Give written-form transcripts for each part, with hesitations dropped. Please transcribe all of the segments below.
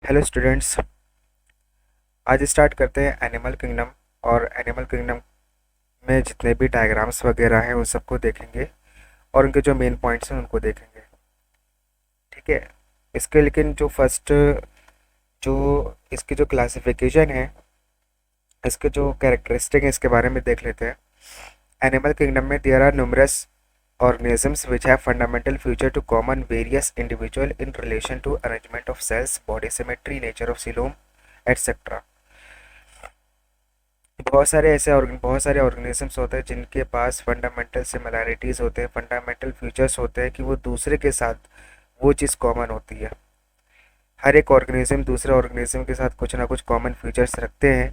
Hello students. आज start करते हैं एनिमल किंगडम। और एनिमल किंगडम में जितने भी डायग्राम्स वगैरह हैं उन सबको देखेंगे और उनके जो मेन पॉइंट्स हैं उनको देखेंगे। ठीक है। इसके लेकिन जो इसकी जो क्लासिफिकेशन है, इसके जो कैरेक्टरिस्टिक है, इसके बारे में देख लेते हैं। एनिमल किंगडम में there are numerous organisms which have fundamental feature to common various individual in relation to arrangement of cells, body symmetry, nature of coelom, etc. बहुत सारे ऑर्गेनिजम्स होते हैं जिनके पास फंडामेंटल सिमिलैरिटीज होते हैं, फंडामेंटल फीचर्स होते हैं कि वो दूसरे के साथ वो चीज़ कॉमन होती है। हर एक ऑर्गेनिज्म दूसरे ऑर्गेनिज्म के साथ कुछ ना कुछ कॉमन फीचर्स रखते हैं।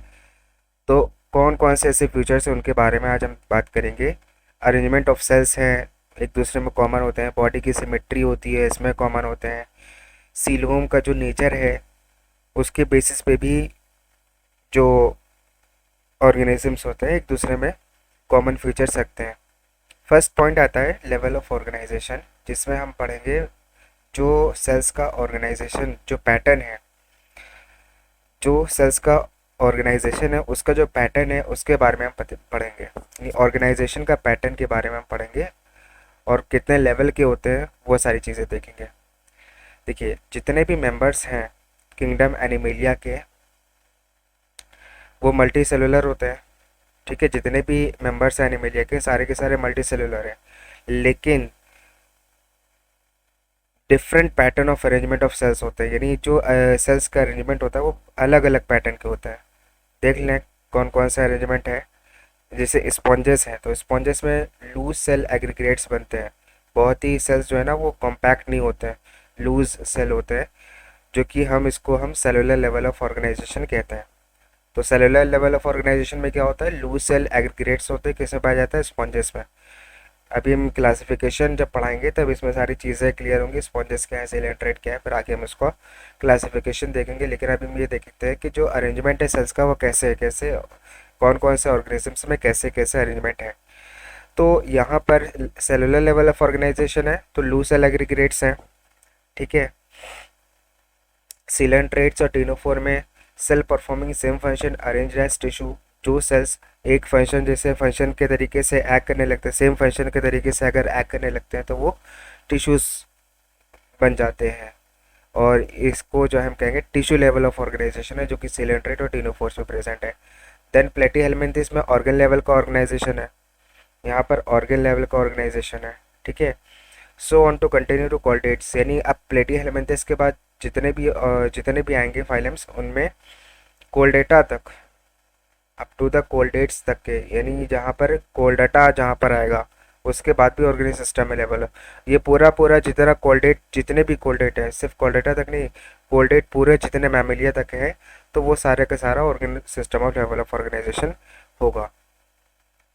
तो कौन कौन से ऐसे फीचर्स हैं उनके बारे में आज हम बात करेंगे। अरेंजमेंट ऑफ सेल्स हैं, एक दूसरे में कॉमन होते हैं। बॉडी की सिमेट्री होती है, इसमें कॉमन होते हैं। सीलोम का जो नेचर है उसके बेसिस पे भी जो ऑर्गेनिजम्स होते हैं एक दूसरे में कॉमन फीचर्स रखते हैं। फर्स्ट पॉइंट आता है लेवल ऑफ ऑर्गेनाइजेशन, जिसमें हम पढ़ेंगे जो सेल्स का ऑर्गेनाइजेशन जो पैटर्न है, जो सेल्स का ऑर्गेनाइजेशन है उसका जो पैटर्न है उसके बारे में हम पढ़ेंगे। ऑर्गेनाइजेशन का पैटर्न के बारे में हम पढ़ेंगे और कितने लेवल के होते हैं वो सारी चीज़ें देखेंगे। देखिए, जितने भी मेंबर्स हैं किंगडम एनिमेलिया के वो मल्टी सेलुलर होते हैं। ठीक है, जितने भी मेंबर्स हैं एनिमेलिया के सारे मल्टी सेलुलर हैं, लेकिन different pattern of arrangement of cells होते हैं। यानी जो सेल्स का अरेंजमेंट होता है वो अलग अलग पैटर्न के होता है। देख लें कौन कौन सा अरेंजमेंट है। जैसे स्पॉन्जेस हैं तो स्पॉन्जेस में लूज सेल एग्रीगेट्स बनते हैं। बहुत ही सेल्स जो है ना वो कॉम्पैक्ट नहीं होते हैं, लूज सेल होते हैं, जो कि हम सेलुलर लेवल ऑफ ऑर्गेनाइजेशन कहते हैं। तो सेलुलर लेवल ऑफ ऑर्गेनाइजेशन में क्या होता है, लूज सेल एग्रीगेट्स होते हैं। किस में पाया जाता है, स्पॉन्जेस में। अभी हम क्लासिफिकेशन जब पढ़ाएंगे तब इसमें सारी चीज़ें क्लियर होंगी, स्पॉन्जेस क्या है, सिलेंट्रेट क्या है, फिर आगे हम इसको क्लासिफिकेशन देखेंगे। लेकिन अभी हम ये देखते हैं कि जो अरेंजमेंट है सेल्स का वो कैसे है, कैसे कौन कौन से ऑर्गेनिजम्स में कैसे कैसे अरेंजमेंट है। तो यहाँ पर सेलुलर लेवल ऑफ ऑर्गेनाइजेशन है तो लूज सेल एग्रीगेट्स हैं। ठीक है। सिलेंट्रेट्स और टिनोफोर में cell performing same function arrange as tissue. जो सेल्स एक फंक्शन जैसे फंक्शन के तरीके से एक्ट करने लगते हैं, सेम फंक्शन के तरीके से अगर एक्ट करने लगते हैं तो वो टिश्यूज बन जाते हैं। और इसको जो हम कहेंगे टिश्यू लेवल ऑफ ऑर्गेनाइजेशन है, जो कि सिलेंट्रेट और टिनोफोर्स में प्रेजेंट है। देन प्लेटी हेलमिंथिस में ऑर्गन लेवल का ऑर्गेनाइजेशन है, यहाँ पर ऑर्गन लेवल का ऑर्गेनाइजेशन है। ठीक है। So on to continue to chordates, यानी अब प्लेटी हेलमिंथिस के बाद जितने भी आएंगे फाइलम्स उनमें कोलडेटा तक, अप टू द कोलडेट्स तक के, यानी जहाँ पर कोलडाटा जहाँ पर आएगा उसके बाद भी ऑर्गेनिक सिस्टम में लेवल है। ये पूरा पूरा जितना कोलडेट, जितने भी कोलडेट है, सिर्फ कोलडेटा तक नहीं, कोलडेट पूरे जितने मैमिलिया तक है, तो वो सारे का सारा organic system of level of organisation होगा।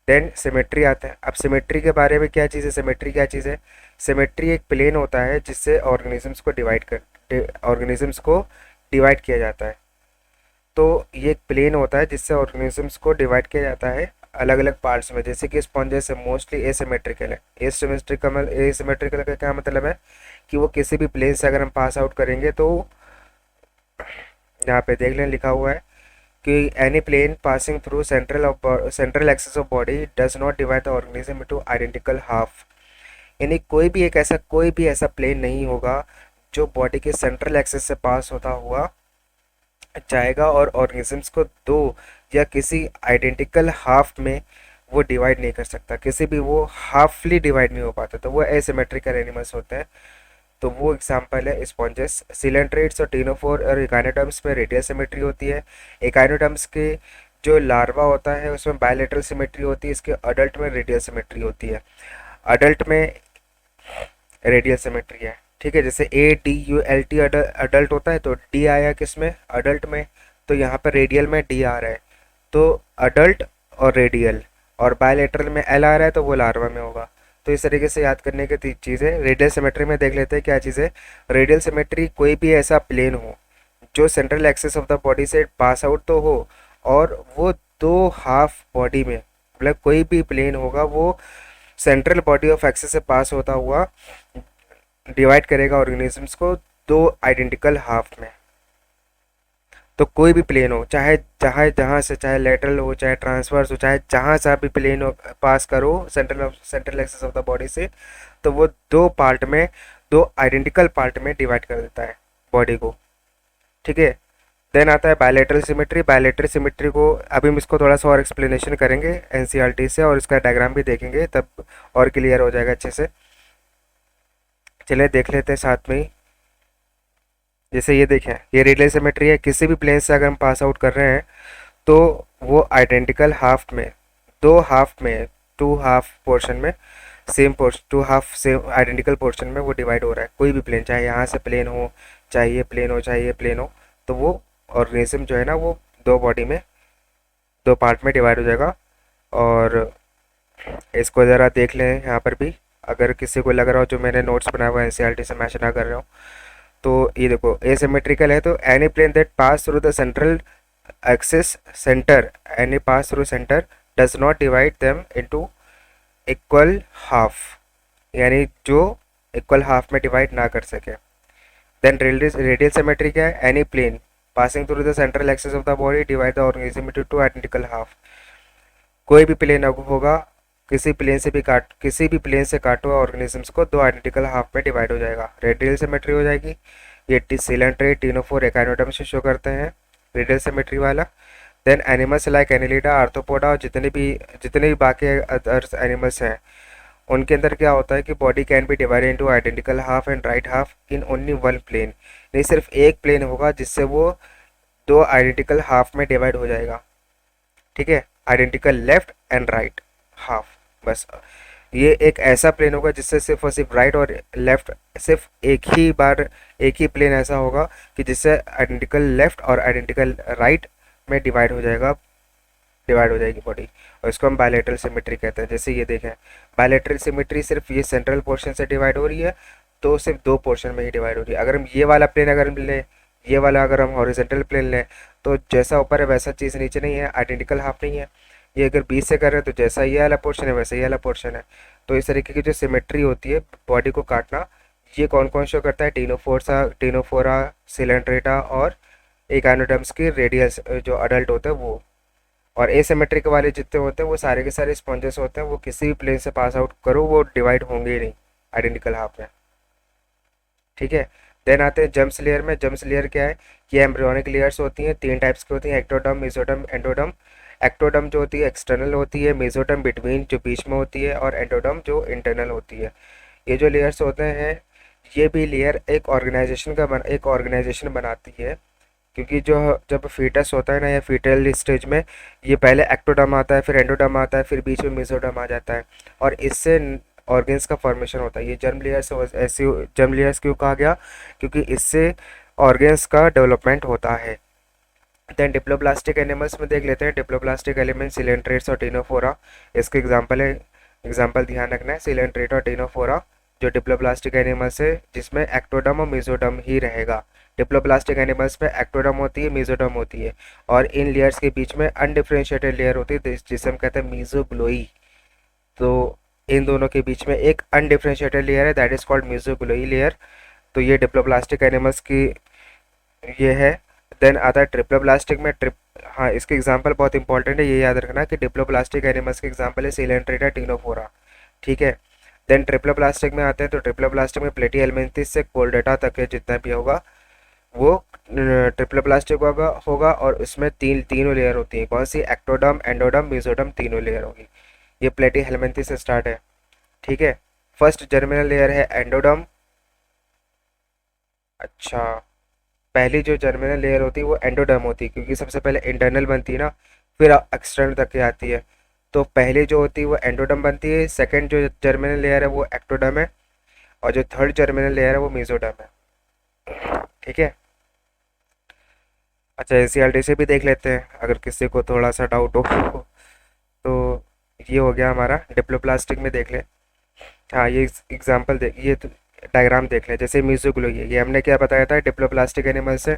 देन सिमेट्री आता है। अब सिमेट्री के बारे में क्या चीज़ है, सिमेट्री क्या चीज़ है, सिमेट्री एक प्लेन होता है जिससे ऑर्गेनिजम्स को डिवाइड किया जाता है। तो ये एक प्लेन होता है जिससे ऑर्गेनिजम्स को डिवाइड किया जाता है अलग अलग पार्ट्स में। जैसे कि स्पॉन्जेस मोस्टली एसिमेट्रिकल है। एसिमेट्रिकल का क्या मतलब है कि वो किसी भी प्लेन से अगर हम पास आउट करेंगे तो यहाँ पे देख लें लिखा हुआ है कि any plane passing through central axis of body does not divide the organism into identical half. यानी कोई भी ऐसा प्लेन नहीं होगा जो बॉडी के सेंट्रल एक्सिस से पास होता हुआ जाएगा और ऑर्गेनिजम्स को दो या किसी आइडेंटिकल हाफ में वो डिवाइड नहीं कर सकता, किसी भी वो हाफली डिवाइड नहीं हो पाता, तो वो एसिमेट्रिकल एनिमल्स होते हैं। तो वो एग्जांपल है स्पॉन्जेस। सिलेंट्रेट्स और टिनोफोर और इकाइनोडर्म्स में रेडियल सिमेट्री होती है। इकाइनोडर्म्स के जो लार्वा होता है उसमें बायलेटरल सिमेट्री होती है, इसके अडल्ट में रेडियल सिमेट्री होती है। अडल्ट में रेडियल सिमेट्री है। ठीक है, जैसे ADULT अडल्ट होता है तो डी आया किस में, अडल्ट में, तो यहाँ पर रेडियल में डी आ रहा है, तो अडल्ट और रेडियल। और बायलेटरल में एल आ रहा है तो वो लार्वा में होगा। तो इस तरीके से याद करने की चीज़ है। रेडियल सिमेट्री में देख लेते हैं क्या चीज़ है। रेडियल सिमेट्री कोई भी ऐसा प्लेन हो जो central axis of the body से पास आउट तो हो और वो दो हाफ बॉडी में, मतलब कोई भी प्लेन होगा वो सेंट्रल बॉडी ऑफ एक्सिस से पास होता हुआ डिवाइड करेगा ऑर्गेनिजम्स को दो आइडेंटिकल हाफ में। तो कोई भी प्लेन हो, चाहे चाहे जहाँ से, चाहे लेटरल हो, चाहे ट्रांसवर्स हो, चाहे जहाँ से आप भी प्लेन हो पास करो central axis of the body से, तो वो दो पार्ट में, दो आइडेंटिकल पार्ट में डिवाइड कर देता है बॉडी को। ठीक है। देन आता है बायलेटरल सिमेट्री। बायलेटरल सिमेट्री को अभी हम इसको थोड़ा सा और एक्सप्लेनेशन करेंगे एनसीईआरटी से, और इसका डायग्राम भी देखेंगे, तब और क्लियर हो जाएगा अच्छे से। चलिए देख लेते हैं साथ में ही। जैसे ये देखें, ये रेडियल सिमेट्री है। किसी भी प्लेन से अगर हम पास आउट कर रहे हैं तो वो आइडेंटिकल हाफ में, दो हाफ में, टू हाफ पोर्शन में, same portion, two half same identical portion में वो डिवाइड हो रहा है। कोई भी प्लेन, चाहे यहाँ से प्लेन हो, चाहे ये प्लेन हो, चाहे ये प्लेन हो, तो वो ऑर्गेनिज्म जो है ना वो दो बॉडी में, दो पार्ट में डिवाइड हो जाएगा। और इसको ज़रा देख लें यहाँ पर भी, अगर किसी को लग रहा हो जो मैंने नोट्स बनाया हुआ है एनसीईआरटी से मैच ना कर रहा हूँ, तो ये देखो एसिमेट्रिकल है तो any plane that pass through the central axis centre, any pass through centre does not divide them into equal half, यानी जो इक्वल हाफ में डिवाइड ना कर सके। देन रेडियल सिमेट्री क्या है? Any plane passing through the central axis of the body divide the organism into two identical half. कोई भी प्लेन होगा, किसी भी प्लेन से काटो ऑर्गेनिजम्स को, दो आइडेंटिकल हाफ में डिवाइड हो जाएगा। रेडियल सिमेट्री हो जाएगी। ये सिलेंट्रेट टीनोफोर एकाइनोडर्म से शो करते हैं रेडियल सिमेट्री वाला। Then animals like Annelida, Arthropoda और जितने भी बाकी अदर्स एनिमल्स हैं, उनके अंदर क्या होता है कि body can be divided into identical half and right half in only one plane. नहीं, सिर्फ एक प्लेन होगा जिससे वो दो आइडेंटिकल हाफ में डिवाइड हो जाएगा। ठीक है, identical left and right half, बस। ये एक ऐसा प्लेन होगा जिससे सिर्फ और सिर्फ राइट और लेफ्ट, सिर्फ एक ही बार एक ही प्लेन ऐसा होगा कि जिससे आइडेंटिकल लेफ्ट और आइडेंटिकल राइट में डिवाइड हो जाएगी बॉडी, और इसको हम बायलेटरल सिमेट्री कहते हैं। जैसे ये देखें, बायलेटरल सिमेट्री सिर्फ ये सेंट्रल पोर्शन से डिवाइड हो रही है, तो सिर्फ दो पोर्शन में ही डिवाइड हो रही है। अगर हम ये वाला प्लेन अगर हम लें, ये वाला अगर हम हॉरिजेंटल प्लेन लें, तो जैसा ऊपर है वैसा चीज़ नीचे नहीं है, आइडेंटिकल हाफ नहीं है। ये अगर बीच से कर रहे हैं तो जैसा ये वाला पोर्शन है वैसा ये वाला पोर्शन है। तो इस तरीके की जो सिमेट्री होती है बॉडी को काटना, ये कौन कौन शो करता है? टीनोफोरा, सिलेंट्रेटा और एकाइनोडर्म्स की रेडियल जो अडल्ट होते हैं वो। और एसिमेट्रिक वाले जितने होते हैं वो सारे के सारे स्पॉन्जेस होते हैं, वो किसी भी प्लेन से पास आउट करो वो डिवाइड होंगे ही नहीं आइडेंटिकल हाफ में। ठीक है। देन आते हैं जम्स लेयर में। जम्स लेयर क्या है? ये एम्ब्रियोनिक लेयर्स होती हैं, तीन टाइप्स की होती हैं, एक्टोडर्म, मेसोडर्म, एंडोडर्म। एक्टोडर्म जो होती है एक्सटर्नल होती है, मेसोडर्म बिटवीन जो बीच में होती है, और एंडोडर्म जो इंटरनल होती है। ये जो लेयर्स होते हैं, ये भी लेयर एक ऑर्गेनाइजेशन बनाती है। क्योंकि जो जब फीटस होता है ना, या फीटल स्टेज में, ये पहले एक्टोडर्म आता है, फिर एंडोडर्म आता है, फिर बीच में मेसोडर्म आ जाता है, और इससे ऑर्गन्स का फॉर्मेशन होता है। ये जर्म लेयर्स, ऐसी जर्म लेयर्स क्यों कहा गया? क्योंकि इससे ऑर्गन्स का डेवलपमेंट होता है। देन डिप्लोब्लास्टिक एनिमल्स में देख लेते हैं। डिप्लोब्लास्टिक एलिमेंट सिलेंट्रेट्स और टीनोफोरा, इसके एग्जाम्पल है, एग्जाम्पल ध्यान रखना है, सिलेंट्रेट और टीनोफोरा जो डिप्लोब्लास्टिक एनिमल्स है, जिसमें एक्टोडर्म और मेसोडर्म ही रहेगा। डिप्लोब्लास्टिक एनिमल्स में एक्टोडर्म होती है, मेसोडर्म होती है, और इन लेयर्स के बीच में अनडिफरेंशिएटेड लेयर होती है जिसे हम कहते हैं मीजोग्लोई। तो इन दोनों के बीच में एक अनडिफरेंशिएटेड लेयर है, दैट इज कॉल्ड मीजोग्लोई लेयर। तो ये डिप्लोब्लास्टिक एनिमल्स की ये है। देन आता है ट्रिप्लोब्लास्टिक में। हाँ, इसके एग्जांपल बहुत इंपॉर्टेंट है, ये याद रखना कि डिप्लोब्लास्टिक एनिमल्स के एग्जांपल है सिलेंट्रेटा, टीनोफोरा। ठीक है। देन ट्रिप्लोब्लास्टिक में आते हैं, तो ट्रिप्लोब्लास्टिक में प्लेटी हेलमिंथेस से कोलडेटा तक के जितना भी होगा वो ट्रिप्लोब्लास्टिक होगा और उसमें तीनों लेयर होती हैं। कौन सी? एक्टोडर्म, एंडोडर्म, मेसोडर्म, तीनों लेयर होगी। ये प्लेटी हेलमिंथेस से स्टार्ट है। ठीक है। फर्स्ट जर्मिनल लेयर है एंडोडर्म। अच्छा, पहली जो जर्मिनल लेयर होती है वो एंडोडर्म होती है, क्योंकि सबसे पहले इंटरनल बनती है ना, फिर एक्सटर्नल तक के आती है। तो पहले जो होती है वो एंडोडर्म बनती है, सेकंड जो जर्मिनल लेयर है वो एक्टोडर्म है, और जो थर्ड जर्मिनल लेयर है वो मेसोडर्म है। ठीक है। अच्छा, एनसीईआरटी से भी देख लेते हैं अगर किसी को थोड़ा सा डाउट हो तो ये हो गया हमारा डिप्लोप्लास्टिक में, देख ले। हाँ, ये एग्जांपल देख, ये डायग्राम देख ले। जैसे मीजोग्लोई है, ये हमने क्या बताया था? डिप्लोप्लास्टिक एनिमल से।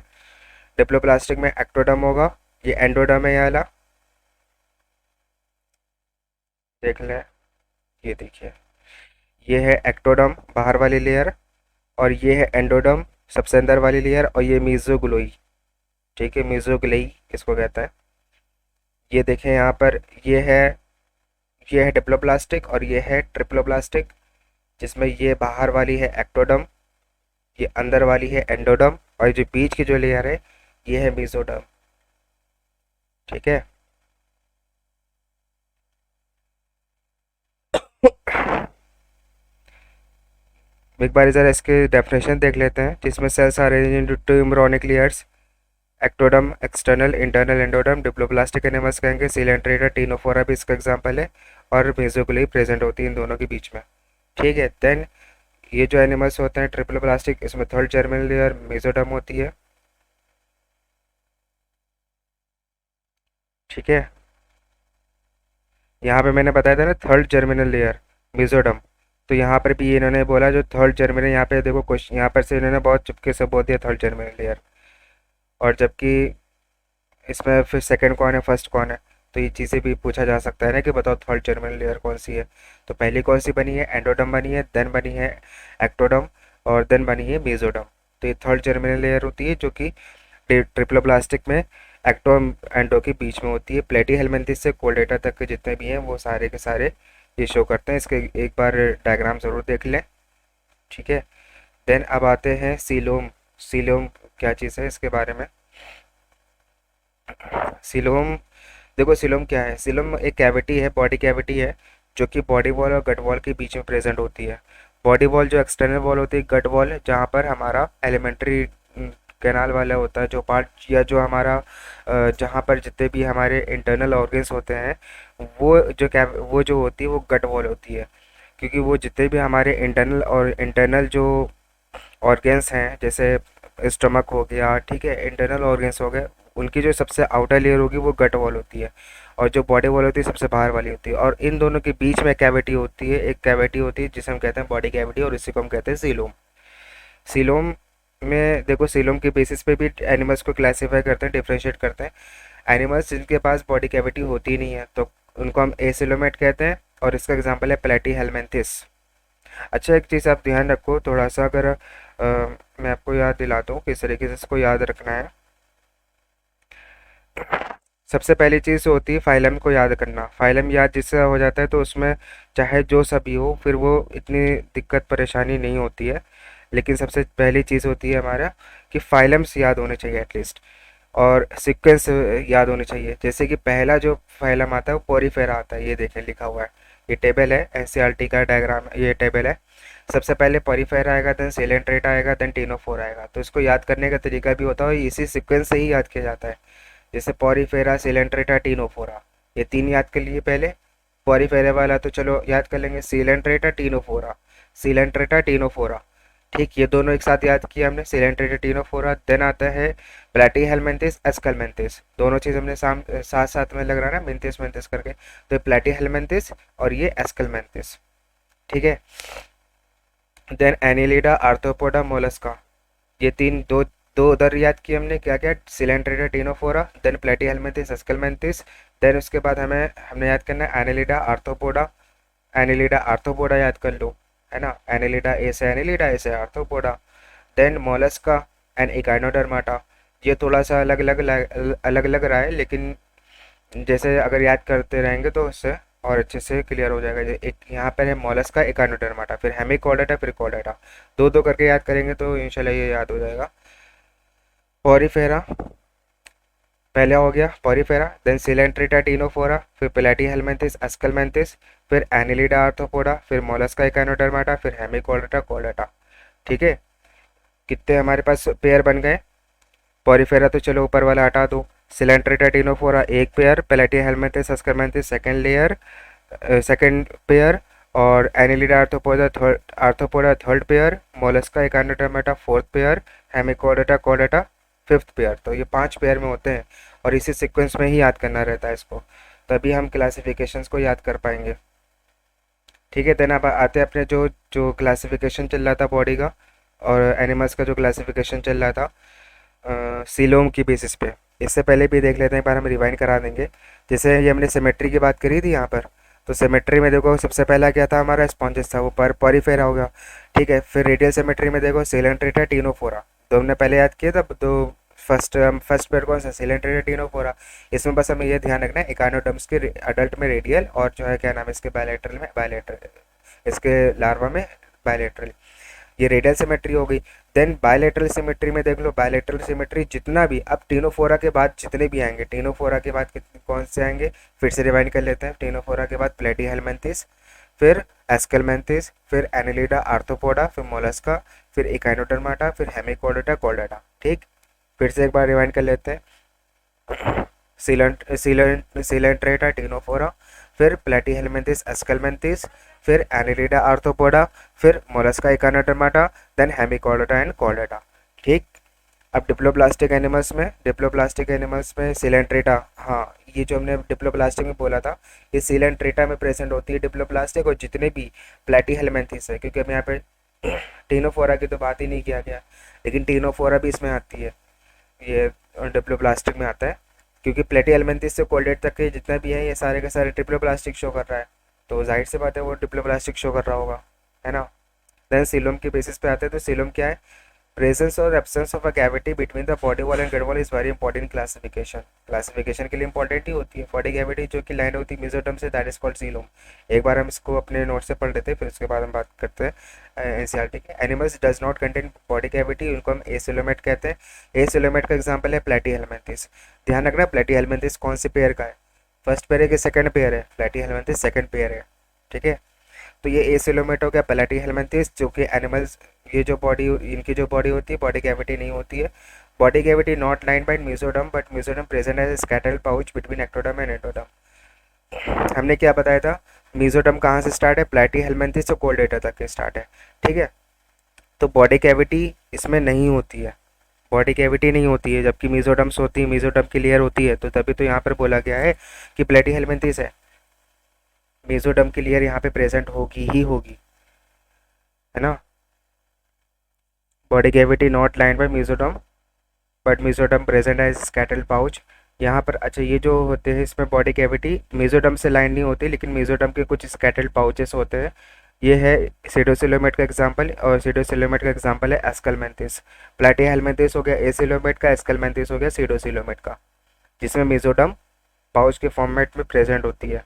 डिप्लोप्लास्टिक में एक्टोडर्म होगा, ये एंडोडर्म है ये वाला, देख ले। ये देखिए, ये है एक्टोडर्म बाहर वाली लेयर, और ये है एंडोडर्म सबसे अंदर वाली लेयर, और ये मीजोग्लोई। ठीक है, मीजोग्लिई इसको कहता है। ये देखें यहाँ पर, ये है डिप्लोप्लास्टिक और ये है ट्रिप्लोप्लास्टिक, जिसमें ये बाहर वाली है एक्टोडर्म, ये अंदर वाली है एंडोडर्म, और जो बीच की जो लेयर है ये है मीजोडर्म। ठीक है। एक बार ज़रा इसके डेफिनेशन देख लेते हैं, जिसमें cells are arranged into two embryonic layers, ectoderm external, internal endoderm. Diploblastic animals कहेंगे, सिलेंट्रेटा टीनोफोरा भी इसका एग्जांपल है, और मेसोग्लिई प्रेजेंट होती है इन दोनों के बीच में। ठीक है। देन ये जो एनिमल्स होते हैं ट्रिप्लोप्लास्टिक, इसमें थर्ड जर्मिनल लेयर मेसोडर्म होती है। ठीक है। यहाँ पे मैंने बताया था ना थर्ड जर्मिनल लेयर मेसोडर्म, तो यहाँ पर भी इन्होंने बोला जो थर्ड जर्मिनल, यहाँ पे देखो क्वेश्चन, यहाँ पर से इन्होंने बहुत चुपके से बोल दिया थर्ड जर्मिनल लेयर, और जबकि इसमें फिर सेकंड कौन है फर्स्ट कौन है, तो ये चीज़ें भी पूछा जा सकता है ना कि बताओ थर्ड जर्मिनल लेयर कौन सी है। तो पहली कौन सी बनी है, एंडोडर्म बनी है, देन बनी है एक्टोडर्म, और देन बनी है मेसोडर्म। तो ये थर्ड जर्मिनल लेयर होती है जो कि ट्रिप्लोप्लास्टिक में एक्टो एंडो के बीच में होती है। प्लेटी हेलमिंथिस से कोल्डेटा तक के जितने भी हैं वो सारे के सारे ये शो करते हैं। इसके एक बार डायग्राम ज़रूर देख लें। ठीक है। देन अब आते हैं सीलोम। सीलोम क्या चीज़ है इसके बारे में। सीलोम, देखो सीलोम क्या है, सीलोम एक कैविटी है, बॉडी कैविटी है, जो कि बॉडी वॉल और गट वॉल के बीच में प्रेजेंट होती है। बॉडी वॉल जो एक्सटर्नल वॉल होती है, गट वॉल जहाँ पर हमारा एलिमेंट्री कैनाल वाला होता है जो पार्ट, या जो हमारा जहाँ पर जितने भी हमारे इंटरनल ऑर्गन्स होते हैं, वो जो होती है वो गट वॉल होती है, क्योंकि वो जितने भी हमारे इंटरनल जो ऑर्गन्स हैं, जैसे स्टमक हो गया, ठीक है, इंटरनल ऑर्गन्स हो गए, उनकी जो सबसे आउटर लेयर होगी वो गट वॉल होती है, और जो बॉडी वॉल होती है सबसे बाहर वाली होती है, और इन दोनों के बीच में कैविटी होती है, एक कैविटी होती है जिसे हम कहते हैं बॉडी कैविटी, और इसी को हम कहते हैं सीलोम। सीलोम में देखो, सीलोम के बेसिस पे भी एनिमल्स को क्लासीफाई करते हैं, डिफ्रेंशिएट करते हैं। एनिमल्स जिनके पास बॉडी कैविटी होती नहीं है तो उनको हम एसिलोमेट कहते हैं, और इसका एग्जांपल है प्लेटी हेलमिंथिस। अच्छा, एक चीज़ आप ध्यान रखो थोड़ा सा, अगर मैं आपको याद दिलाता हूँ किस तरीके से इसको याद रखना है। सबसे पहली चीज़ होती है फाइलम को याद करना। फाइलम याद जिससे हो जाता है तो उसमें चाहे जो सभी हो फिर वो इतनी दिक्कत परेशानी नहीं होती है। लेकिन सबसे पहली चीज़ होती है हमारा कि फाइलम्स याद होने चाहिए एटलीस्ट, और सीक्वेंस याद होने चाहिए। जैसे कि पहला जो फाइलम आता है वो पोरीफेरा आता है, ये देखें लिखा हुआ है, ये टेबल है, एनसीईआरटी का डायग्राम, ये टेबल है। सबसे पहले पोरीफेरा आएगा, देन सिलेंट्रेटा आएगा, देन टीनोफोर आएगा। तो इसको याद करने का तरीका भी होता है, इसी सीक्वेंस से ही याद किया जाता है। जैसे पोरीफेरा, सिलेंट्रेटा, टीनोफोरा, ये तीन याद कर लिए पहले। पोरीफेरा वाला तो चलो याद कर लेंगे, सिलेंट्रेटा टीनोफोरा, सिलेंट्रेटा टीनोफोरा। ठीक, ये दोनों एक साथ याद किया हमने, सिलेंट्रेटा टीनोफोरा। देन आता है प्लेटी हेलमिंथिस, एस्कलमेंथिस, दोनों चीज़ हमने साथ साथ में लग रहा है ना, मिंथिस मिंथिस करके, तो प्लेटी हेलमिंथिस और ये एस्कलमेंथिस। ठीक है। देन एनिलिडा, आर्थ्रोपोडा, मोलस्का, ये तीन दो दो उधर याद किए हमने, क्या क्या, सिलेंट्रेटा टीनोफोरा, देन प्लेटीहेल्मिंथिस, एस्कलमेंथिस। देन उसके बाद हमने याद करना है एनिलिडा, आर्थ्रोपोडा। एनिलिडा आर्थ्रोपोडा याद कर लो, है ना, एनिलिडा ए से Arthropoda. Then Mollusca and Echinodermata. ये थोड़ा सा अलग लग रहा है, लेकिन जैसे अगर याद करते रहेंगे तो उससे और अच्छे से क्लियर हो जाएगा। एक यहाँ पर है मोलस्का, इकाइनोडर्माटा, फिर हेमिकॉर्डेटा, फिर कॉर्डेटा, दो दो करके याद करेंगे तो इंशाल्लाह ये याद हो जाएगा। पोरीफेरा पहले हो गया, पोरीफेरा, देन सिलेंट्रेटा टीनोफोरा, फिर प्लेटीहेल्मिंथिस, एस्कलमेंथिस, फिर एनिलिडा आर्थ्रोपोडा, फिर मोलस्का, इकाइनोडर्माटा, फिर हेमिकॉर्डेटा, कॉर्डेटा। ठीक है। कितने हमारे पास पेयर बन गए। पोरीफेरा तो चलो ऊपर वाला हटा दो, सिलेंट्रेटा टीनोफोरा एक pair, Platyhelminthes, Aschelminthes second layer, second pair, और Annelida Arthropoda third pair, Mollusca, Echinodermata fourth pair, Hemichordata, Chordata fifth pair. तो ये 5 पेयर में होते हैं, और इसी सीक्वेंस में ही याद करना रहता है इसको, तभी हम क्लासिफिकेशंस को याद कर पाएंगे। ठीक है। देन अब आते हैं अपने जो जो क्लासिफिकेशन चल रहा था बॉडी का और एनिमल्स का, जो क्लासिफिकेशन चल रहा था सीलोम की बेसिस पे। इससे पहले भी देख लेते हैं, एक बार हम रिवाइंड करा देंगे। जैसे ये हमने सिमेट्री की बात करी थी यहाँ पर, तो सिमेट्री में देखो सबसे पहला क्या था हमारा, स्पॉन्जिस था, वो पोरीफेरा हो गया। ठीक है। फिर रेडियल सिमेट्री में देखो सिलेंट्रेटा, टीनोफोरा, तो हमने पहले याद किया था, तो फर्स्ट फर्स्ट पेयर कौन सा, सिलेंट्रेटा टीनोफोरा। इसमें बस हमें ये ध्यान रखना है इकानोडर्म्स के अडल्ट में रेडियल और जो है क्या नाम है इसके बायलैटरल में बायलैटरल, इसके लार्वा में बायलैटरल, ये रेडियल सिमेट्री हो गई। देन बायलैटरल सिमेट्री में देख लो, बायलैटरल सिमेट्री जितना भी अब टीनोफोरा के बाद जितने भी आएंगे, टीनोफोरा के बाद कितने कौन से आएंगे, फिर से रिवाइंड कर लेते हैं। टीनोफोरा के बाद प्लेटीहेलमिन्थेस, फिर एस्केलमेंथिस, फिर एनिलिडा आर्थ्रोपोडा, फिर मोलस्का, फिर इकाइनोडर्माटा, फिर हेमिकोडोटा कॉर्डेटा। ठीक, फिर से एक बार रिवाइंड कर लेते हैं। सिलेंट्रेटा टीनोफोरा, फिर प्लेटीहेलमिन्थेस एस्केलमेंथिस, फिर एनिलिडा आर्थ्रोपोडा, फिर Mollusca Echinodermata, then Hemichordata and Chordata. ठीक, अब डिप्लोप्लास्टिक एनिमल्स में सिलेंट्रेटा, हाँ ये जो हमने डिप्लोप्लास्टिक में बोला था, ये सिलेंट्रेटा में प्रेजेंट होती है डिप्लोप्लास्टिक, और जितने भी प्लेटीहेलमिन्थेस है, क्योंकि हम यहाँ पे टीनोफोरा की तो बात ही नहीं किया गया, लेकिन टीनोफोरा भी इसमें आती है, ये डिप्लोप्लास्टिक में आता है, क्योंकि प्लेटीहेलमिन्थेस से कोल्डेट तक के जितना भी है ये सारे के सारे डिप्लोप्लास्टिक शो कर रहा है, तो जाहिर सी बात है वो डिप्लोप्लास्टिक शो कर रहा होगा, है ना। देन सीलोम के बेसिस पे आते हैं, तो सीलोम क्या है, प्रेजेंस और absence of a cavity between the body wall and gut wall is very important classification, classification के लिए इंपॉर्टेंट ही होती है। बॉडी कैविटी जो कि लाइन होती है मेसोडर्म से, दैट इज कॉल्ड सीलोम। एक बार हम इसको अपने नोट से पढ़ लेते हैं, फिर उसके बाद हम बात करते हैं एनसीईआरटी के। Animals does not contain body cavity, उनको हम एसिलोमेट कहते हैं। एसिलोमेट का एग्जाम्पल है प्लेटीहेलमिन्थेस। ध्यान रखना प्लेटीहेलमिन्थेस कौन से पेयर का है, फर्स्ट पेयर है कि सेकंड पेयर है, प्लेटीहेलमिन्थेस सेकंड पेयर है। ठीक है, तो ये एसिलोमेट हो गया। प्लेटीहेलमिन्थेस जो कि एनिमल्स, ये जो बॉडी इनकी जो बॉडी होती है बॉडी कैविटी नहीं होती है, body cavity not line by mesoderm but mesoderm present as scattered pouch between ectoderm and endoderm. हमने क्या बताया था, मेसोडर्म कहाँ से स्टार्ट है, प्लेटीहेलमिन्थेस से कोल्डेटा तक के स्टार्ट है। ठीक है, तो बॉडी कैविटी इसमें नहीं होती है, बॉडी कैविटी नहीं होती है, जबकि मेसोडर्म्स होती है, मेसोडर्म की लेयर होती है, तो तभी तो यहाँ पर बोला गया है कि प्लेटीहेलमिन्थेस है, मेसोडर्म की लेयर यहाँ पे प्रेजेंट होगी ही होगी, है ना। Body cavity not lined by mesoderm but mesoderm present as scattered pouch. यहाँ पर अच्छा ये जो होते हैं इसमें बॉडी कैविटी मेसोडर्म से लाइन नहीं होती, लेकिन मेसोडर्म के कुछ स्कैटर्ड पाउचेस होते हैं। ये है सीडोसिलोमेट का एग्जांपल, और सीडोसिलोमेट का एग्जांपल है एस्केलमेंथिस। प्लेटीहेलमिन्थेस हो गया एसिलोमेट का, एस्केलमेंथिस हो गया सीडोसिलोमेट का, जिसमें मेसोडर्म पाउच के फॉर्मेट में प्रेजेंट होती है।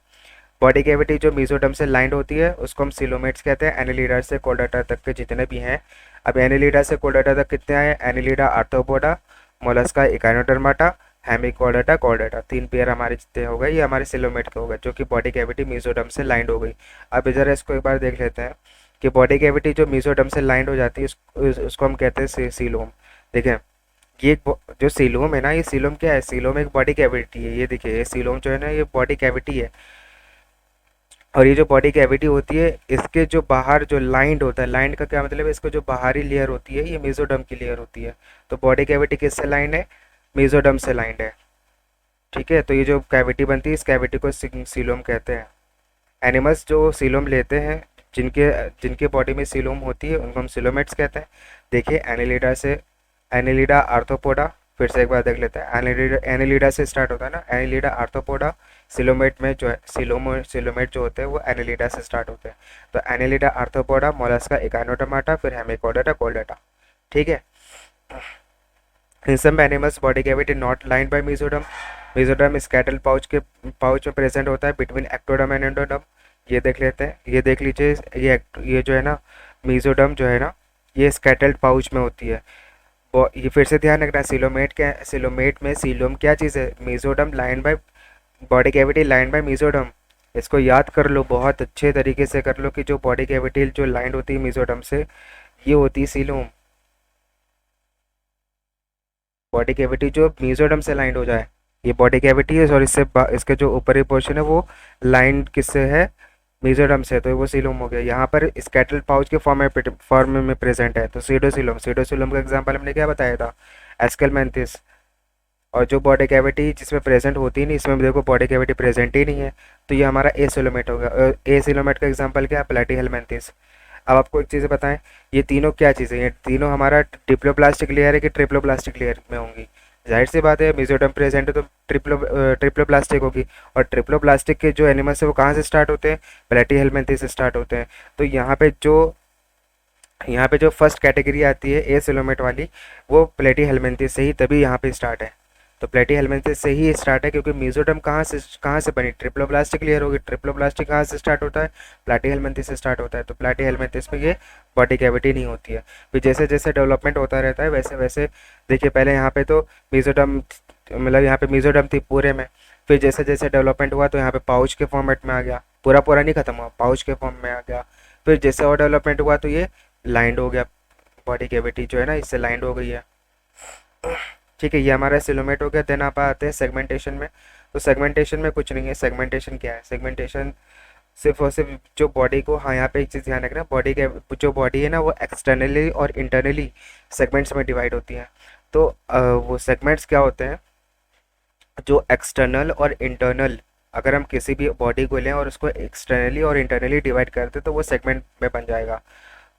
बॉडी कैविटी जो मेसोडर्म से लाइंड होती है उसको हम सिलोमेट्स कहते हैं, एनिलिडा से कोल्डेटा तक के जितने भी हैं। अब एनिलिडा से कोल्डेटा तक कितने आए, Annelida Arthropoda, Mollusca Echinodermata, Hemichordata Chordata, 3 pair हमारे जितने हो गए, ये हमारे सिलोमेट के हो गए, जो कि बॉडी कैविटी मेसोडर्म से लाइंड हो गई। अब इधर इसको एक बार देख लेते हैं कि बॉडी कैविटी जो मेसोडर्म से लाइंड हो जाती है उसको हम कहते हैं सीलोम। देखें ये जो सीलोम है ना, ये सीलोम क्या है, सीलोम एक बॉडी कैविटी है। ये देखिए ये सीलोम जो है ना ये बॉडी कैविटी है, और ये जो बॉडी कैविटी होती है इसके जो बाहर जो लाइंड होता है, लाइंड का क्या मतलब है, इसको जो बाहरी लेयर होती है ये मेसोडर्म की लेयर होती है। तो बॉडी कैविटी किससे लाइंड है, मेसोडर्म से लाइंड है। ठीक है, तो ये जो कैविटी बनती है इस कैविटी को सीलोम कहते हैं। एनिमल्स जो सीलोम लेते हैं, जिनके जिनके बॉडी में सीलोम होती है उनको हम सिलोमेट्स कहते हैं। देखिए एनिलिडा आर्थ्रोपोडा, फिर से एक बार देख लेते हैं। एनिलिडा से स्टार्ट होता है ना, एनिलिडा आर्थ्रोपोडा, सिलोमेट में जो है सिलोमेट जो होते हैं वो एनिलिडा से स्टार्ट होते हैं। तो एनिलिडा आर्थ्रोपोडा, मोलस्का इकाइनोडर्माटा, फिर हेमिकोडोटा कॉर्डेटा। ठीक है, in some animals body cavity not lined by mesoderm, mesoderm scattered pouch में प्रेजेंट होता है बिटवीन एक्टोडर्म एंड एंडोडर्म। ये देख लेते हैं, ये देख लीजिए, ये जो है ना मेसोडर्म जो है ना ये स्कैटल्ड पाउच में होती है। ये फिर से ध्यान रखना, सिलोमेट में सीलोम क्या चीज़ है, mesoderm line by body cavity line by mesoderm. इसको याद कर लो, बहुत अच्छे तरीके से कर लो कि जो बॉडी कैविटी जो लाइन होती है मेसोडर्म से ये होती है सीलोम। बॉडी कैविटी जो मेसोडर्म से लाइंड हो जाए ये बॉडी कैविटी है, और इसके जो ऊपरी पोर्शन है वो लाइन किससे है, मेसोडर्म से, तो वो सीलोम हो गया। यहाँ पर स्कैटल पाउच के फॉर्म में प्रेजेंट है, तो सीडोसिलोम का एग्जांपल हमने क्या बताया था, एस्केलमेंथिस। और जो बॉडी कैविटी जिसमें प्रेजेंट होती नहीं, इसमें देखो बॉडी कैविटी प्रेजेंट ही नहीं है, तो ये हमारा एसिलोमेट हो गया। एसिलोमेट का एग्जांपल क्या है, प्लेटीहेलमिन्थेस। अब आपको एक चीज़ बताएं, ये तीनों क्या चीज़ें, ये तीनों हमारा डिप्लोप्लास्टिक लेयर है कि ट्रिप्लोप्लास्टिक लेयर में होंगी। जाहिर सी बात है मेसोडर्म प्रेजेंट है तो ट्रिप्लोप्लास्टिक होगी, और ट्रिप्लोप्लास्टिक के जो एनिमल्स है वो कहाँ से स्टार्ट होते हैं, प्लेटीहेलमिन्थेस से स्टार्ट होते हैं। तो यहाँ पे जो यहाँ पे जो फर्स्ट कैटेगरी आती है ए सिलोमेट वाली, वो प्लेटी हेलमिंथेस से ही तभी यहाँ पे स्टार्ट है। तो प्लेटी हेलमिंथेस से ही स्टार्ट है, क्योंकि मेसोडर्म कहाँ से बनी, ट्रिप्लोब्लास्ट क्लियर होगी, ट्रिप्लोब्लास्ट कहाँ से स्टार्ट होता है, प्लेटी हेलमिंथेस से स्टार्ट होता है। तो प्लेटी हेलमिंथेस में ये बॉडी कैविटी नहीं होती है। फिर जैसे जैसे डेवलपमेंट होता रहता है वैसे वैसे, देखिए पहले यहाँ पे तो मेसोडर्म, मतलब यहाँ पे मेसोडर्म थी पूरे में। फिर जैसे जैसे डेवलपमेंट हुआ तो यहाँ पे पाउच के फॉर्मेट में आ गया, पूरा पूरा नहीं खत्म हुआ, पाउच के फॉर्म में आ गया। फिर जैसे और डेवलपमेंट हुआ तो ये लाइंड हो गया, बॉडी कैविटी जो है ना इससे लाइंड हो गई है। ठीक है, ये हमारा सिलोमेट हो गया। देन आप आते हैं सेगमेंटेशन में। तो सेगमेंटेशन में कुछ नहीं है। सेगमेंटेशन क्या है, सेगमेंटेशन सिर्फ और सिर्फ जो बॉडी को, हाँ यहाँ पे एक चीज़ ध्यान रखना, बॉडी के जो बॉडी है ना वो एक्सटर्नली और इंटरनली सेगमेंट्स में डिवाइड होती हैं। तो वो सेगमेंट्स क्या होते हैं, जो एक्सटर्नल और इंटरनल, अगर हम किसी भी बॉडी को लें और उसको एक्सटर्नली और इंटरनली डिवाइड करते तो वो सेगमेंट में बन जाएगा।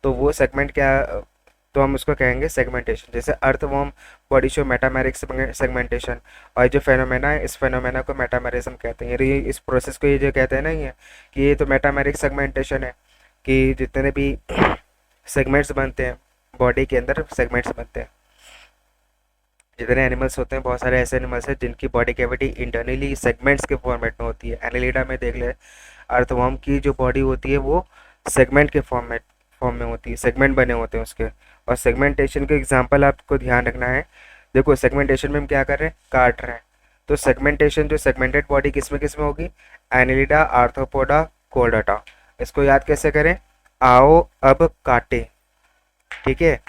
तो वो सेगमेंट क्या, तो हम उसको कहेंगे सेगमेंटेशन। जैसे earthworm body show metameric segmentation, और जो फेनोमेना है इस फेनोमेना को मेटामेरिज्म कहते हैं। ये इस प्रोसेस को ये जो कहते हैं ना ये, कि ये तो मेटामेरिक सेगमेंटेशन है, कि जितने भी सेगमेंट्स बनते हैं बॉडी के अंदर, सेगमेंट्स बनते हैं। जितने एनिमल्स होते हैं, बहुत सारे ऐसे एनिमल्स हैं जिनकी बॉडी कैविटी इंटरनली सेगमेंट्स के फॉर्मेट में होती है। एनालिडा में देख ले, अर्थवॉर्म की जो बॉडी होती है वो सेगमेंट के फॉर्म में होती है, सेगमेंट बने होते हैं उसके। और सेगमेंटेशन के एग्जांपल आपको ध्यान रखना है। देखो सेगमेंटेशन में हम क्या कर रहे हैं, काट रहे हैं। तो सेगमेंटेशन जो सेगमेंटेड बॉडी किस में होगी, एनालिडा, आर्थ्रोपोडा, कोर्डेटा। इसको याद कैसे करें, आओ अब काटे। ठीक है,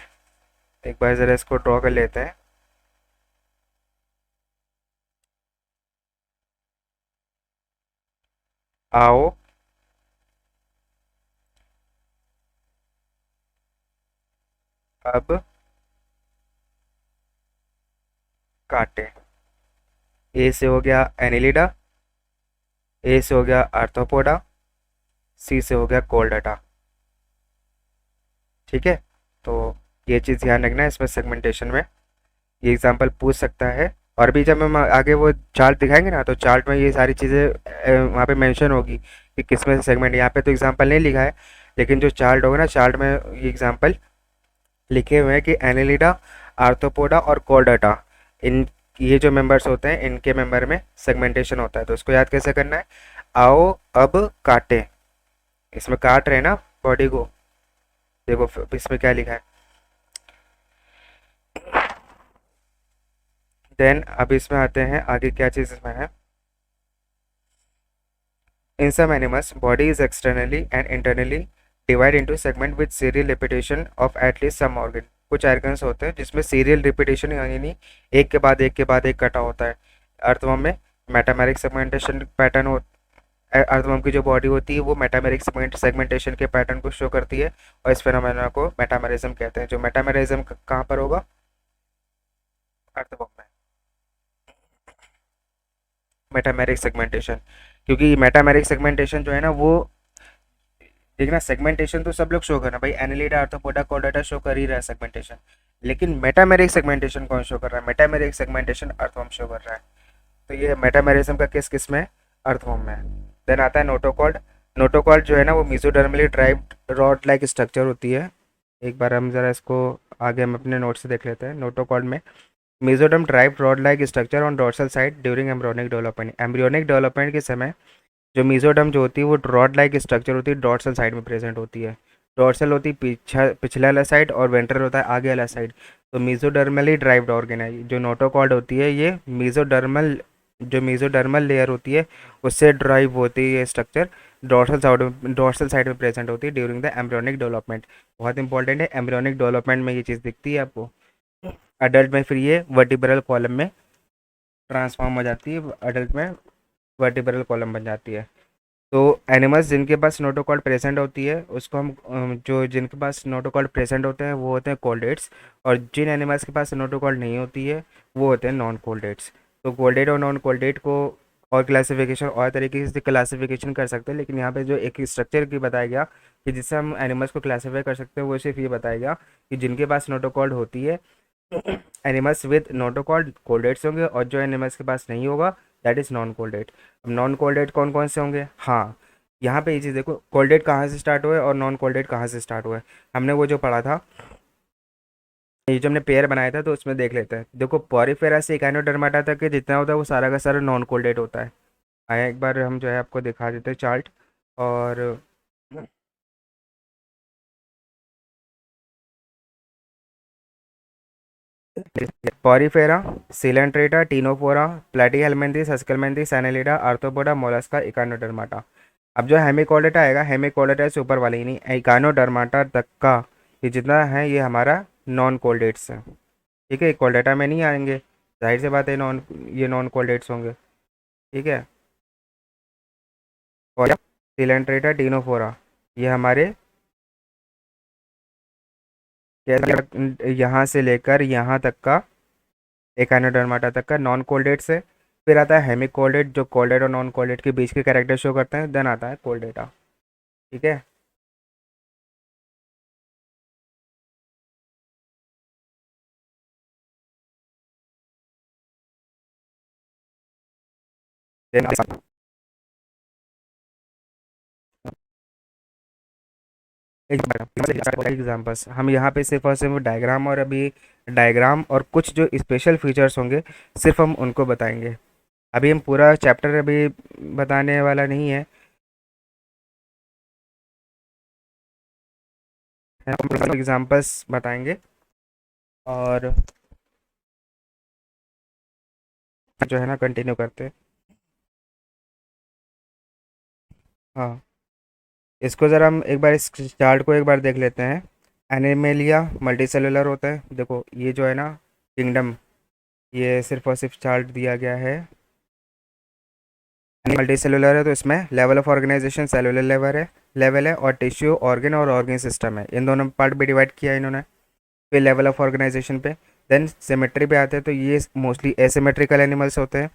एक बार ज़रा इसको ड्रॉ कर लेते हैं। आओ अब काटे। ए से हो गया एनिलिडा, ए से हो गया आर्थ्रोपोडा, सी से हो गया कोर्डेटा। ठीक है, तो ये चीज़ ध्यान रखना है इसमें सेगमेंटेशन में, ये एग्जांपल पूछ सकता है। और भी जब हम आगे वो चार्ट दिखाएंगे ना, तो चार्ट में ये सारी चीज़ें वहाँ पे मेंशन होगी कि किस में से सेगमेंट। यहाँ पे तो एग्जांपल नहीं लिखा है, लेकिन जो चार्ट होगा ना, चार्ट में ये एग्जांपल लिखे हुए हैं कि एनिलिडा, आर्थ्रोपोडा और कोर्डेटा, इन ये जो मेंबर्स होते हैं इनके मेंबर में सेगमेंटेशन होता है। तो इसको याद कैसे करना है, आओ अब काटे। इसमें काट रहे हैं ना बॉडी को, देखो इसमें क्या लिखा है। देन अब इसमें आते हैं आगे क्या चीज़ इसमें है। In some animals, body is externally and internally divided into segment with serial repetition of at least some organ. कुछ organs होते हैं जिसमें serial repetition यानी एक के बाद एक के बाद एक कटा होता है। अर्थवर्म में मेटामेरिक सेगमेंटेशन पैटर्न हो, अर्थवर्म की जो बॉडी होती है वो मेटामेरिक सेगमेंटेशन के पैटर्न को शो करती है, और इस फेनोमेना को मेटामेरिज्म कहते हैं। जो मेटामेरिज्म कहाँ पर होगा, अर्थवर्म में, मेटामेरिक सेगमेंटेशन। क्योंकि मेटामेरिक सेगमेंटेशन जो है ना वो, देखना सेगमेंटेशन तो सब लोग शो करना भाई, एनालिडा, आर्थ्रोपोडा, कोर्डेटा शो कर ही रहा है सेगमेंटेशन, लेकिन मेटामेरिक सेगमेंटेशन कौन शो कर रहा है, मेटामेरिक सेगमेंटेशन अर्थवर्म शो कर रहा है। तो ये मेटामेरिज्म का किस किस में, अर्थवर्म में। देन आता है नोटोकॉर्ड। नोटोकॉर्ड जो है ना वो मेसोडर्मली ड्राइव्ड रॉड लाइक स्ट्रक्चर होती है। एक बार हम जरा इसको आगे हम अपने नोट से देख लेते हैं। नोटोकॉर्ड में mesoderm derived rod like structure on dorsal side during embryonic development. Embryonic development के समय जो मेसोडर्म जो होती है वो रॉड लाइक स्ट्रक्चर होती है, डॉर्सल साइड में प्रेजेंट होती है। डॉर्सल होती है पिछला वाला साइड, और वेंट्रल होता है आगे वाला साइड। तो मेसोडर्मली ड्राइव्ड ऑर्गन है जो नोटोकॉर्ड होती है, ये मेसोडर्मल, जो मेसोडर्मल लेयर होती है उससे ड्राइव होती है ये स्ट्रक्चर, डॉर्सल साइड में प्रेजेंट होती है ड्यूरिंग द एम्ब्रियोनिक डेवलपमेंट। बहुत इंपॉर्टेंट है, एम्ब्रियोनिक डेवलपमेंट में ये चीज़ दिखती है आपको। अडल्ट में फिर ये वर्टिब्रल कॉलम में ट्रांसफॉर्म हो जाती है, अडल्ट में वर्टिब्रल कॉलम बन जाती है। तो एनिमल्स जिनके पास नोटोकॉर्ड प्रेजेंट होती है उसको हम जो जिनके पास नोटोकॉर्ड प्रेजेंट होते हैं वो होते हैं कोल्डेट्स, और जिन एनिमल्स के पास नोटोकॉर्ड नहीं होती है वो होते हैं नॉन कोल्डेट्स। तो कोल्डेट और नॉन कोल्डेट को और क्लासिफिकेशन और तरीके से क्लासिफिकेशन कर सकते हैं, लेकिन यहाँ पे जो एक स्ट्रक्चर की बताया गया कि जिससे हम एनिमल्स को क्लासीफाई कर सकते हैं वो सिर्फ ये बताया गया कि जिनके पास नोटोकॉर्ड होती है, एनिमल्स विद नोटोकॉर्ड कोल्डेट्स होंगे, और जो एनिमल्स के पास नहीं होगा दैट इज़ नॉन कोल्डेट। अब नॉन कोल्डेट कौन कौन से होंगे, हाँ यहाँ पे ये चीज़ देखो, कोल्डेट कहाँ से स्टार्ट हुआ है और नॉन कोल्डेट कहाँ से स्टार्ट हुआ है। हमने वो जो पढ़ा था, ये जो हमने पेयर बनाया था, तो उसमें देख लेते हैं। देखो पॉरीफेरा से इकाइनोडर्माटा तक के जितना होता है वो सारा का सारा नॉन कोल्डेट होता है। आया, एक बार हम जो है आपको दिखा देते हैं चार्ट। और Porifera, Coelenterata, Ctenophora, Platyhelminthes, Aschelminthes, Annelida, Arthropoda, Mollusca, Echinodermata. अब जो हेमिकोल्डेटा आएगा, हेमिकोल्डेटा से ऊपर वाले ही नहीं, इकाइनोडर्माटा तक का ये जितना है ये हमारा नॉन कोल्डेट्स है। ठीक है, कोल्डेटा में नहीं आएंगे, जाहिर सी बात है, ये नॉन कोल्डेट्स होंगे। ठीक है, और सिलेंट्रेटा, टीनोफोरा, ये हमारे यहाँ से लेकर यहाँ तक का, एकानोडर्माटा तक का नॉन कोल्डेट्स है। फिर आता है हेमिक कोल्डेट, जो कोल्डेट और नॉन कोल्डेट के बीच के कैरेक्टर शो करते हैं। देन आता है कोल्डेटा। ठीक है, देन एग्जाम्पल्स हम यहाँ पे सिर्फ और सिर्फ डायग्राम, और अभी डायग्राम और कुछ जो स्पेशल फीचर्स होंगे सिर्फ हम उनको बताएंगे। अभी हम पूरा चैप्टर अभी बताने वाला नहीं है। हम एग्जाम्पल्स बताएंगे और जो है ना कंटिन्यू करते हैं। हाँ, इसको ज़रा हम एक बार इस चार्ट को एक बार देख लेते हैं। एनिमेलिया मल्टी सेलुलर होता है। देखो ये जो है ना किंगडम, ये सिर्फ और सिर्फ चार्ट दिया गया है। मल्टी सेलुलर है तो इसमें level of organisation cellular level है और टिश्यू, ऑर्गन और ऑर्गन सिस्टम है, इन दोनों पार्ट भी डिवाइड किया है इन्होंने। फिर लेवल ऑफ ऑर्गेनाइजेशन पे, देन सिमेट्री पे आते हैं, तो ये मोस्टली एसिमेट्रिकल एनिमल्स होते हैं।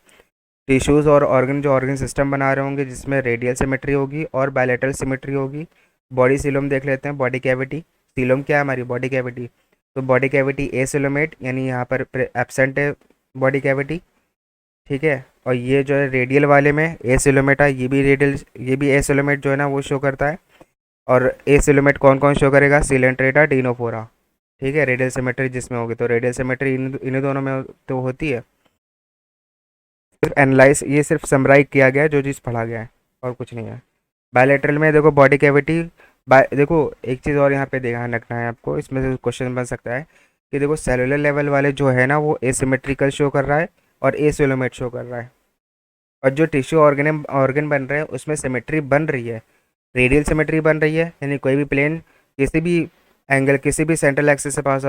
टिश्यूज़ और ऑर्गन, जो ऑर्गन सिस्टम बना रहे होंगे जिसमें रेडियल सिमेट्री होगी और बायलेटरल सिमेट्री होगी। बॉडी सीलोम देख लेते हैं, बॉडी कैविटी। सीलोम क्या है, हमारी बॉडी कैविटी। तो बॉडी कैविटी एसिलोमेट, यानी यहाँ पर एब्सेंट है बॉडी कैविटी। ठीक है, और ये जो है रेडियल वाले में एसिलोमेटा, ये भी रेडियल, ये भी एसिलोमेट जो है ना वो शो करता है। और एसिलोमेट कौन कौन शो करेगा, सिलेंट्रेटा, डीनोफोरा। ठीक है, रेडियल सिमेट्री जिसमें होगी, तो रेडियल सिमेट्री इन्हीं दोनों में तो होती है। सिर्फ एनालाइज, ये सिर्फ समराइज किया गया है जो चीज़ पढ़ा गया है, और कुछ नहीं है। बायलेटरल में देखो बॉडी कैविटी, देखो एक चीज़ और यहाँ पे ध्यान रखना है आपको, इसमें से क्वेश्चन बन सकता है कि देखो सेलुलर लेवल वाले जो है ना वो एसिमेट्रिकल शो कर रहा है और एसिलोमेट शो कर रहा है। और जो टिश्यू ऑर्गन ऑर्गन बन रहे हैं उसमें सिमेट्री बन रही है, रेडियल सिमेट्री बन रही है, यानी कोई भी प्लेन किसी भी एंगल किसी भी सेंट्रल एक्सिस से पास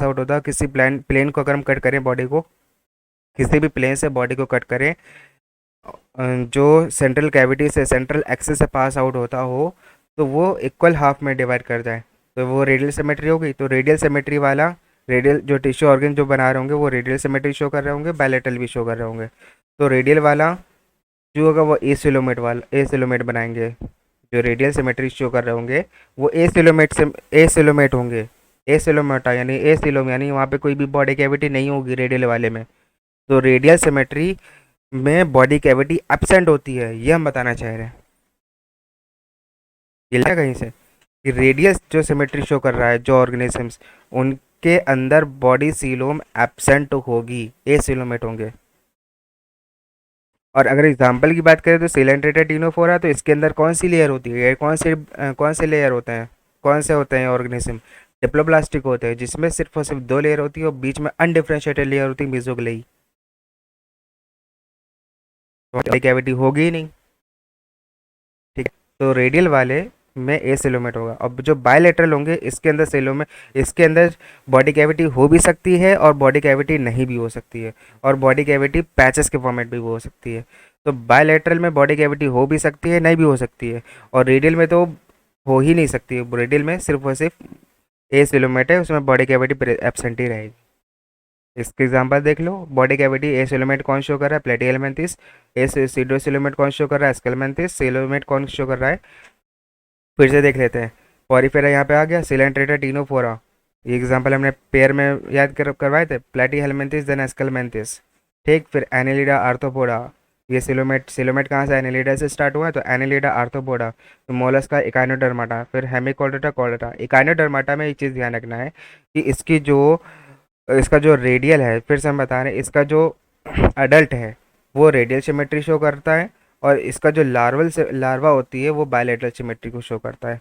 आउट होता है। किसी प्लेन प्लेन को अगर हम कट करें बॉडी को, किसी भी प्लेन से बॉडी को कट करें जो सेंट्रल कैविटी से सेंट्रल एक्सिस से पास आउट होता हो, तो वो इक्वल हाफ में डिवाइड कर जाए, तो वो रेडियल सिमेट्री होगी। तो रेडियल सिमेट्री वाला, रेडियल जो टिश्यू ऑर्गन जो बना रहे होंगे वो रेडियल सिमेट्री शो कर रहे होंगे, बायलेटरल भी शो कर रहे होंगे। तो रेडियल वाला जो होगा वो एसिलोमेट बनाएंगे। जो रेडियल सिमेट्री शो कर रहे होंगे वो एसिलोमेट होंगे। एसिलोमेटा यानी एसिलोम, यानी वहाँ पे कोई भी बॉडी कैविटी नहीं होगी रेडियल वाले में। तो रेडियल सिमेट्री में बॉडी कैविटी एब्सेंट होती है, ये हम बताना चाह रहे हैं। ये लगा कहीं से कि रेडियल जो सिमेट्री शो कर रहा है जो ऑर्गेनिजम्स, उनके अंदर बॉडी सीलोम एब्सेंट होगी, एसिलोमेट होंगे। और अगर एग्जाम्पल की बात करें तो सिलेंट्रेटा टीनोफोरा, तो इसके अंदर कौन सी लेयर होती है, कौन से लेयर होते हैं, कौन से होते हैं ऑर्गेनिज्म, डिप्लोब्लास्टिक होते हैं, जिसमें सिर्फ और सिर्फ दो लेयर होती है और बीच में अनडिफ्रेंशिएटेड लेयर होती है, मेसोग्लाई। तो कैविटी होगी ही नहीं। ठीक है, तो रेडियल वाले में एसिलोमेट होगा। अब जो बायलेटरल होंगे इसके अंदर सेलोमेट, इसके अंदर बॉडी कैविटी हो भी सकती है और बॉडी कैविटी नहीं भी हो सकती है, और बॉडी कैविटी पैचेस के फॉर्मेट भी हो सकती है। तो बायलेटरल में बॉडी कैविटी हो भी सकती है, नहीं भी हो सकती है, और रेडियल में तो हो ही नहीं सकती है। रेडियल में सिर्फ और सिर्फ एसिलोमेट है, उसमें बॉडी कैविटी एब्सेंट ही रहेगी। इसके एग्जांपल देख लो, बॉडी कैविटी एसिलोमेट कौन शो कर रहा है, प्लेटिहेल्मिन्थेस। एस सीडोसिलोमेट कौन शो कर रहा है, एस्केल्मिन्थेस। सिलोमेट कौन शो कर रहा है, फिर से देख लेते हैं। पॉरीफेरा यहाँ पे आ गया, सिलेंट्रेटा टीनोफोरा, ये एग्जांपल हमने पेयर में याद करवाए थे, प्लेटीहेल्मिन्थेस देन एस्केल्मिन्थेस। ठीक, फिर एनेलिडा आर्थ्रोपोडा, ये सिलोमेट सिलोमेट कहाँ से, एनिलिडा से स्टार्ट हुआ है, तो एनिलिडा आर्थ्रोपोडा, तो मोलस्का इकाइनोडर्माटा, फिर हेमिकोल्डेटा कॉर्डेटा। इकाइनोडर्माटा में एक चीज़ ध्यान रखना है कि इसका जो रेडियल है, फिर से हम बता रहे हैं, इसका जो अडल्ट है वो रेडियल सिमेट्री शो करता है, और इसका जो लार्वा होती है वो बायलेटरल सिमेट्री को शो करता है।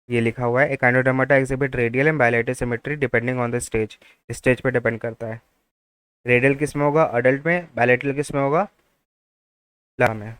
ये लिखा हुआ है, Echinodermata exhibit radial and bilateral symmetry depending on the stage. Stage पे डिपेंड करता है। रेडियल किस में होगा, अडल्ट में, बायलेटरल किस में होगा, लार्वा में।